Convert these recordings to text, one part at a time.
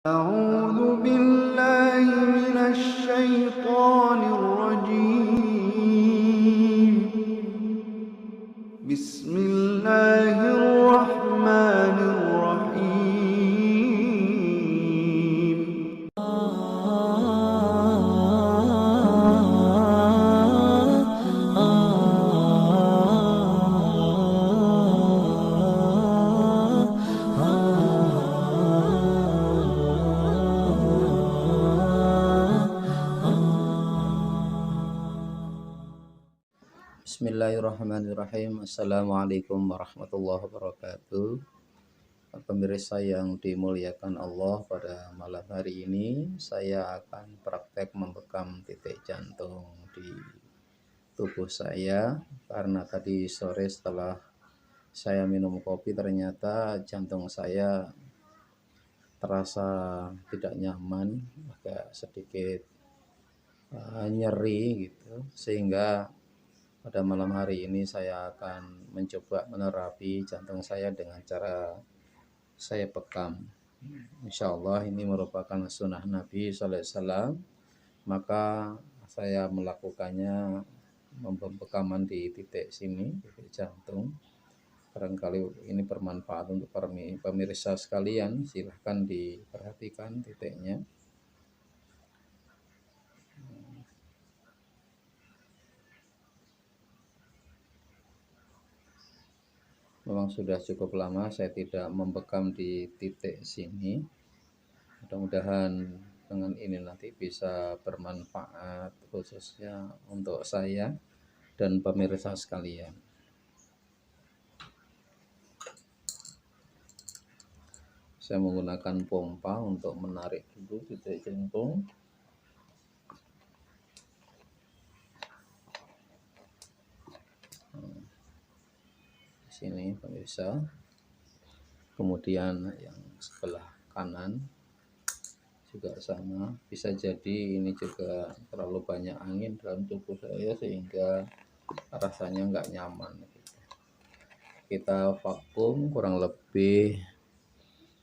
أعوذ بالله من الشيطان الرجيم. بسم الله الرحمن الرحيم. Bismillahirrahmanirrahim. Assalamualaikum warahmatullahi wabarakatuh. Pemirsa yang dimuliakan Allah, pada malam hari ini saya akan praktek membekam titik jantung di tubuh saya, karena tadi sore setelah saya minum kopi ternyata jantung saya terasa tidak nyaman, agak sedikit nyeri gitu, sehingga pada malam hari ini saya akan mencoba menerapi jantung saya dengan cara saya bekam. Insya Allah ini merupakan sunnah Nabi SAW, maka saya melakukannya pembekaman di titik sini, titik jantung. Barangkali ini bermanfaat untuk pemirsa sekalian, silahkan diperhatikan titiknya. Memang sudah cukup lama saya tidak membekam di titik sini. Mudah-mudahan dengan ini nanti bisa bermanfaat khususnya untuk saya dan pemirsa sekalian. Saya menggunakan pompa untuk menarik dulu titik jantung. Sini pemirsa, kemudian yang sebelah kanan juga sama. Bisa jadi ini juga terlalu banyak angin dalam tubuh saya sehingga rasanya nggak nyaman. Kita vakum kurang lebih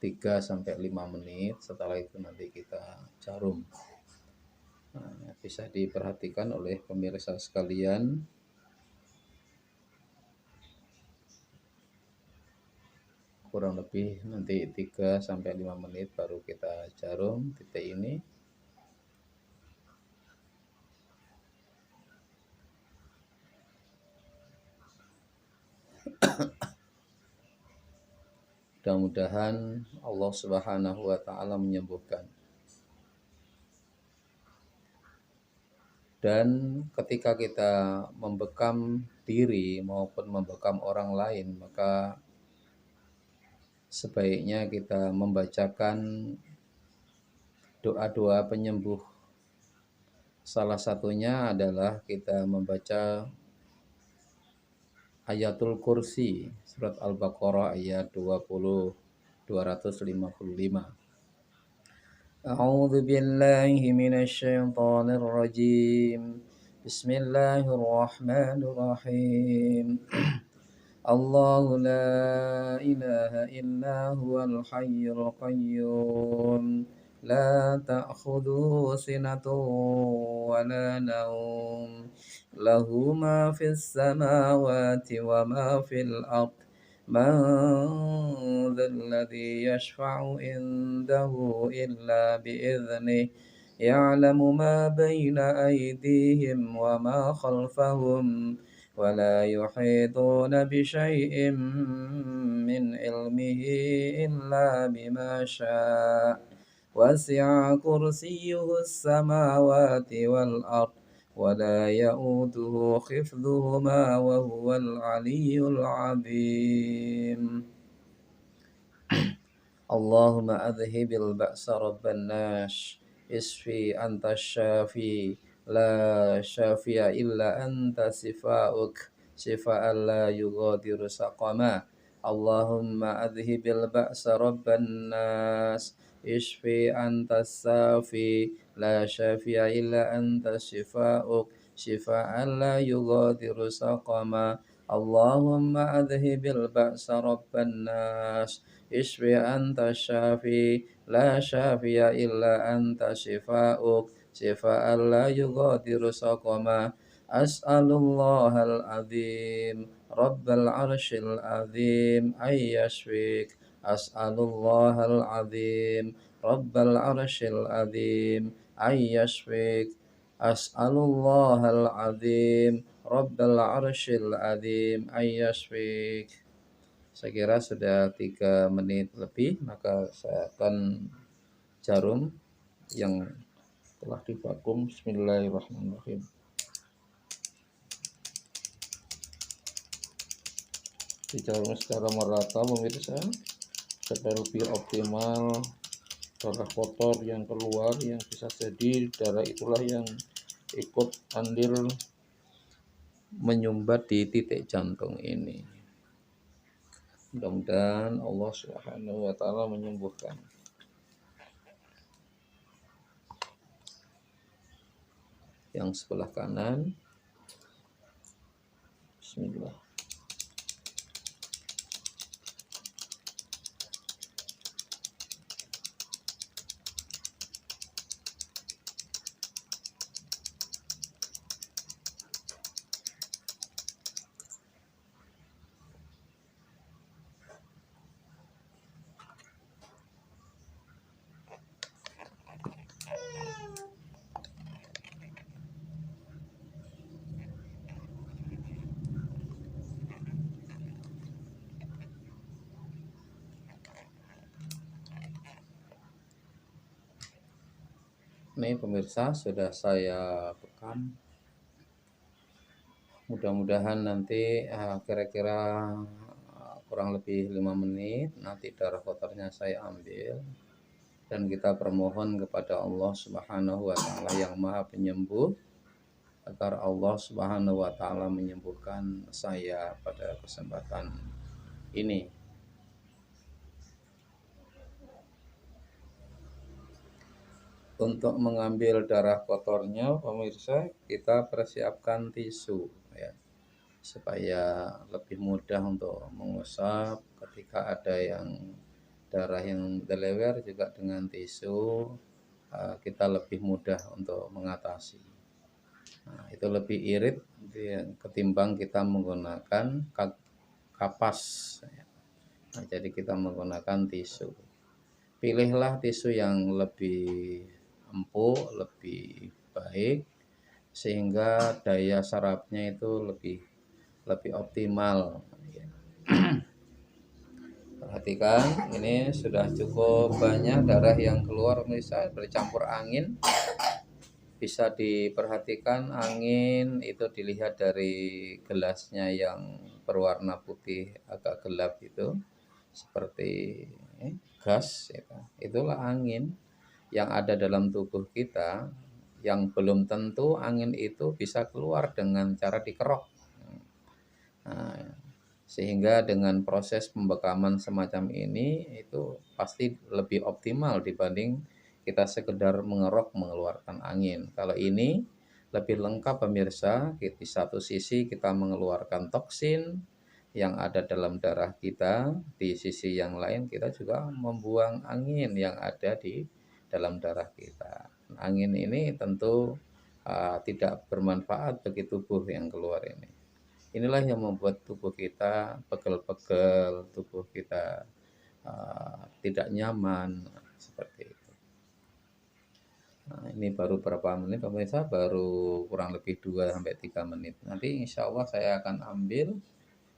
3-5 menit, setelah itu nanti kita jarum. Nah, bisa diperhatikan oleh pemirsa sekalian. Kurang lebih nanti 3-5 menit baru kita jarum titik ini. Mudah-mudahan Allah Subhanahu wa Ta'ala menyembuhkan. Dan ketika kita membekam diri maupun membekam orang lain, maka sebaiknya kita membacakan doa-doa penyembuh. Salah satunya adalah kita membaca Ayatul Kursi, surat Al-Baqarah ayat 255. A'udzu billahi minasy syaithanir rajim. Bismillahirrahmanirrahim. Allahu la ilaha illa huwal hayyul qayyum, la ta'khudhuhu sinatun wa la nawm, lahu ma fis samawati wa ma fil ard, man dhal ladzi yashfa'u indahu illa bi'idhnihi, ya'lamu ma bayna aydihim wa ma khalfahum, ولا يحيطون بشيء من علمه إلا بما شاء وسع كرسيه السماوات والأرض ولا يؤوده حفظهما وهو العلي العظيم. اللهم أذهب البأس رب الناس اشفي أنت الشافي لا شافي إلا أنت شفاء لا يغادر سقما. اللهم أذهب البأس رب الناس اشفي أنت الشافي لا شافي إلا أنت شفاء لا يغادر سقما. اللهم أذهب البأس رب الناس اشفي أنت الشافي لا شافي إلا أنت شفاؤك شفاء لا يغادر سقما أسأل الله العظيم رب العرش العظيم أن يشفيك أسأل الله العظيم رب العرش العظيم أن يشفيك أسأل الله العظيم رب العرش العظيم أن يشفيك. Saya kira sudah 3 menit lebih, maka saya akan jarum yang telah divakum. Bismillahirrahmanirrahim. Dijarum secara merata pemirsa, supaya lebih optimal. Darah kotor yang keluar, yang bisa jadi darah itulah yang ikut andil menyumbat di titik jantung ini. Mudah-mudahan Allah Subhanahu wa taala menyembuhkan. Yang sebelah kanan. Bismillah. Ini pemirsa sudah saya bekam. Mudah-mudahan nanti kira-kira kurang lebih 5 menit nanti darah kotornya saya ambil dan kita permohon kepada Allah Subhanahu wa taala yang Maha Penyembuh agar Allah Subhanahu wa taala menyembuhkan saya pada kesempatan ini. Untuk mengambil darah kotornya pemirsa, kita persiapkan tisu ya, supaya lebih mudah untuk mengusap. Ketika ada yang darah yang berlewer juga dengan tisu kita lebih mudah untuk mengatasi. Nah, itu lebih irit ketimbang kita menggunakan kapas ya. Nah, jadi kita menggunakan tisu. Pilihlah tisu yang lebih empuk, lebih baik, sehingga daya sarapnya itu lebih optimal. Perhatikan, ini sudah cukup banyak darah yang keluar pemirsa, bercampur angin. Bisa diperhatikan angin itu dilihat dari gelasnya yang berwarna putih agak gelap itu, seperti gas ya. Itulah angin yang ada dalam tubuh kita, yang belum tentu angin itu bisa keluar dengan cara dikerok. Nah, sehingga dengan proses pembekaman semacam ini itu pasti lebih optimal dibanding kita sekedar mengeluarkan angin. Kalau ini lebih lengkap pemirsa, di satu sisi kita mengeluarkan toksin yang ada dalam darah kita, di sisi yang lain kita juga membuang angin yang ada di dalam darah kita. Angin ini tentu tidak bermanfaat bagi tubuh yang keluar ini. Inilah yang membuat tubuh kita pegel-pegel, tubuh kita tidak nyaman seperti itu. Nah, ini baru berapa menit pemirsa? Baru kurang lebih 2-3 menit. Nanti insya Allah saya akan ambil.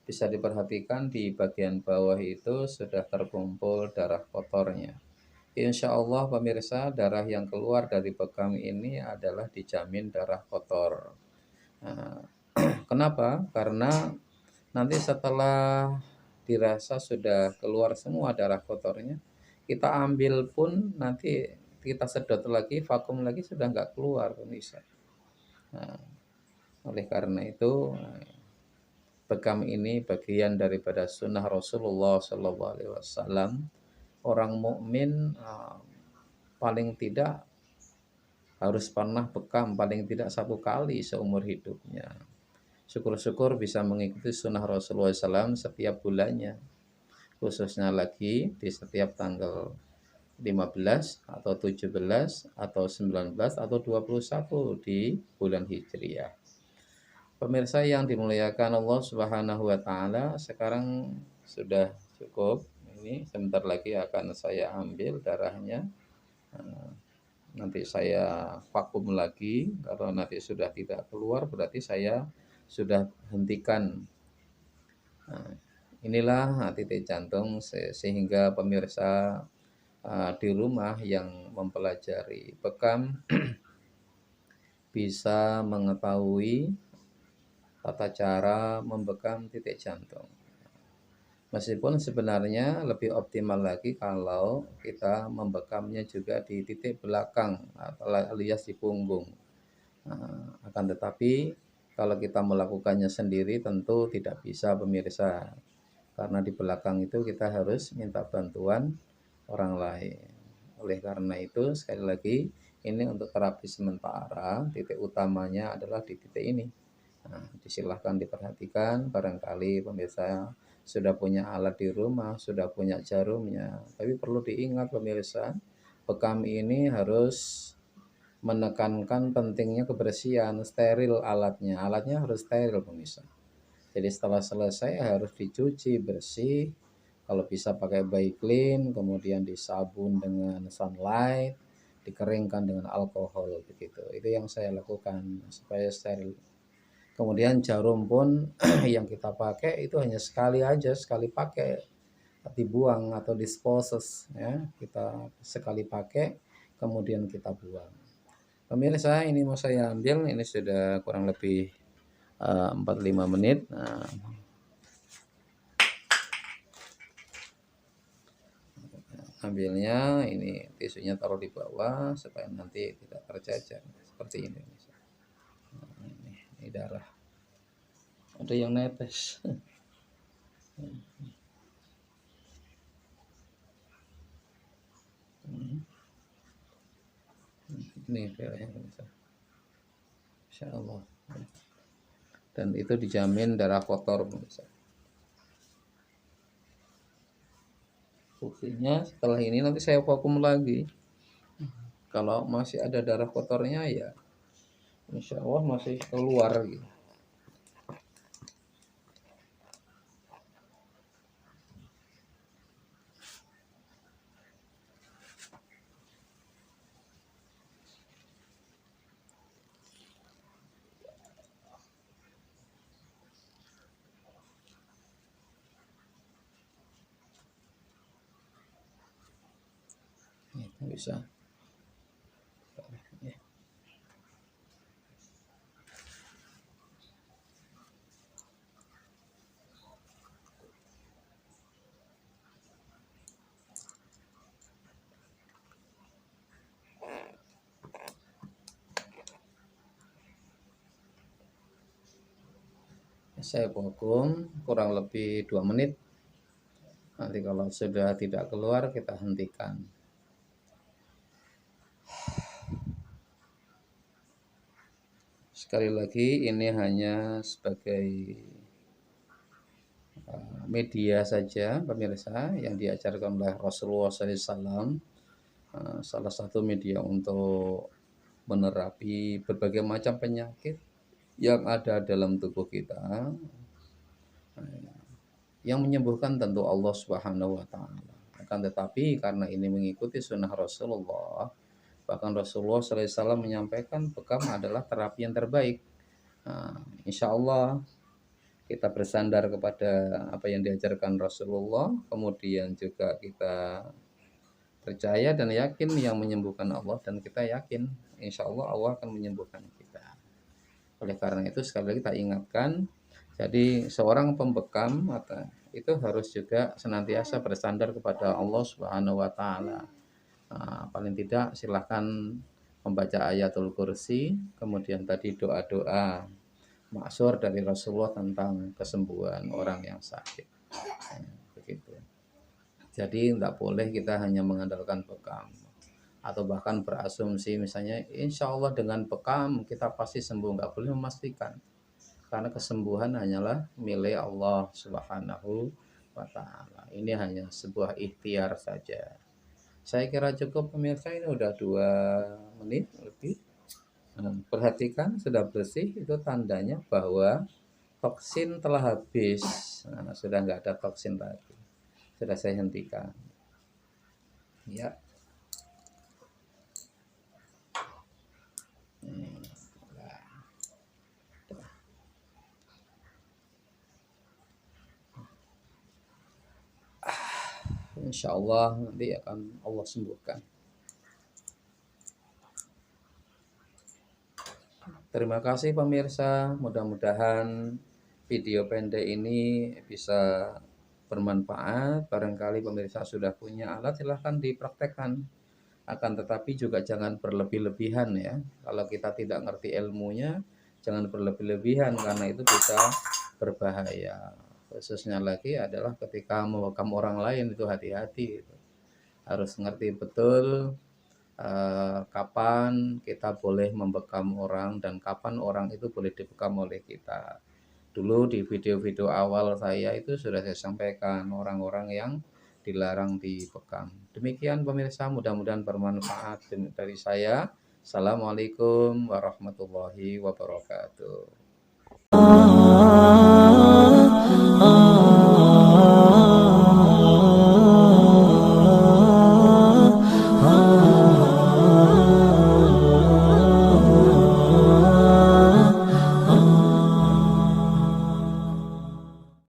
Bisa diperhatikan di bagian bawah itu sudah terkumpul darah kotornya. Insya Allah pemirsa, darah yang keluar dari bekam ini adalah dijamin darah kotor. Nah, kenapa? Karena nanti setelah dirasa sudah keluar semua darah kotornya, kita ambil pun nanti kita sedot lagi, vakum lagi sudah nggak keluar pemirsa. Nah, oleh karena itu bekam ini bagian daripada sunnah Rasulullah SAW. Orang mukmin paling tidak harus pernah bekam paling tidak 1 kali seumur hidupnya. Syukur-syukur bisa mengikuti sunnah Rasulullah SAW setiap bulannya, khususnya lagi di setiap tanggal 15 atau 17 atau 19 atau 21 di bulan Hijriah. Pemirsa yang dimuliakan Allah Subhanahu wa taala, sekarang sudah cukup. Ini sebentar lagi akan saya ambil darahnya. Nanti saya vakum lagi. Kalau nanti sudah tidak keluar berarti saya sudah hentikan. Nah, inilah titik jantung sehingga pemirsa di rumah yang mempelajari bekam bisa mengetahui tata cara membekam titik jantung. Meskipun sebenarnya lebih optimal lagi kalau kita membekamnya juga di titik belakang alias di punggung. Akan tetapi kalau kita melakukannya sendiri tentu tidak bisa pemirsa. Karena di belakang itu kita harus minta bantuan orang lain. Oleh karena itu sekali lagi ini untuk terapi sementara, titik utamanya adalah di titik ini. Nah, disilahkan diperhatikan, barangkali pemirsa sudah punya alat di rumah, sudah punya jarumnya. Tapi perlu diingat pemirsa, bekam ini harus menekankan pentingnya kebersihan, steril alatnya. Alatnya harus steril pemirsa. Jadi setelah selesai harus dicuci bersih, kalau bisa pakai Baiklin, kemudian disabun dengan sunlight, dikeringkan dengan alkohol begitu. Itu yang saya lakukan supaya steril. Kemudian jarum pun yang kita pakai itu hanya sekali aja, sekali pakai, dibuang atau disposes ya. Kita sekali pakai kemudian kita buang. Pemirsa, ini mau saya ambil, ini sudah kurang lebih 45 menit. Nah, ambilnya, ini tisunya taruh di bawah supaya nanti tidak tercecer seperti ini. Nah, ini darah, ada yang netes. Ini darahnya pemirsa, Insya Allah. Dan itu dijamin darah kotor pemirsa. Buktinya setelah ini nanti saya vakum lagi. Kalau masih ada darah kotornya ya Insya Allah masih keluar gitu. Bisa. Saya vakum kurang lebih 2 menit. Nanti kalau sudah tidak keluar kita hentikan. Sekali lagi ini hanya sebagai media saja pemirsa yang diajarkan oleh Rasulullah SAW. Salah satu media untuk menerapi berbagai macam penyakit yang ada dalam tubuh kita. Yang menyembuhkan tentu Allah Subhanahu wa taala. Akan tetapi karena ini mengikuti sunnah Rasulullah, bahkan Rasulullah SAW menyampaikan bekam adalah terapi yang terbaik. Insya Allah kita bersandar kepada apa yang diajarkan Rasulullah, kemudian juga kita percaya dan yakin yang menyembuhkan Allah, dan kita yakin insya Allah Allah akan menyembuhkan kita. Oleh karena itu sekali lagi kita ingatkan, jadi seorang pembekam itu harus juga senantiasa bersandar kepada Allah Subhanahu wa taala. Paling tidak silahkan membaca ayatul kursi, kemudian tadi doa-doa maksur dari Rasulullah tentang kesembuhan orang yang sakit. Begitu. Jadi tidak boleh kita hanya mengandalkan bekam atau bahkan berasumsi misalnya insya Allah dengan bekam kita pasti sembuh. Nggak boleh memastikan, karena kesembuhan hanyalah milik Allah Subhanahu wa ta'ala. Ini hanya sebuah ikhtiar saja. Saya kira cukup pemirsa, ini udah 2 menit lebih. Perhatikan sudah bersih, itu tandanya bahwa toksin telah habis. Sudah nggak ada toksin lagi. Sudah saya hentikan. Ya. Insya Allah nanti akan Allah sembuhkan. Terima kasih pemirsa, mudah-mudahan video pendek ini bisa bermanfaat. Barangkali pemirsa sudah punya alat, silahkan dipraktekkan. Akan tetapi juga jangan berlebih-lebihan ya. Kalau kita tidak ngerti ilmunya, jangan berlebih-lebihan karena itu bisa berbahaya. Khususnya lagi adalah ketika mewakam orang lain, itu hati-hati. Harus ngerti betul kapan kita boleh membekam orang dan kapan orang itu boleh dibekam oleh kita. Dulu di video-video awal saya itu sudah saya sampaikan orang-orang yang dilarang dibekam. Demikian pemirsa, mudah-mudahan bermanfaat dari saya. Assalamualaikum warahmatullahi wabarakatuh.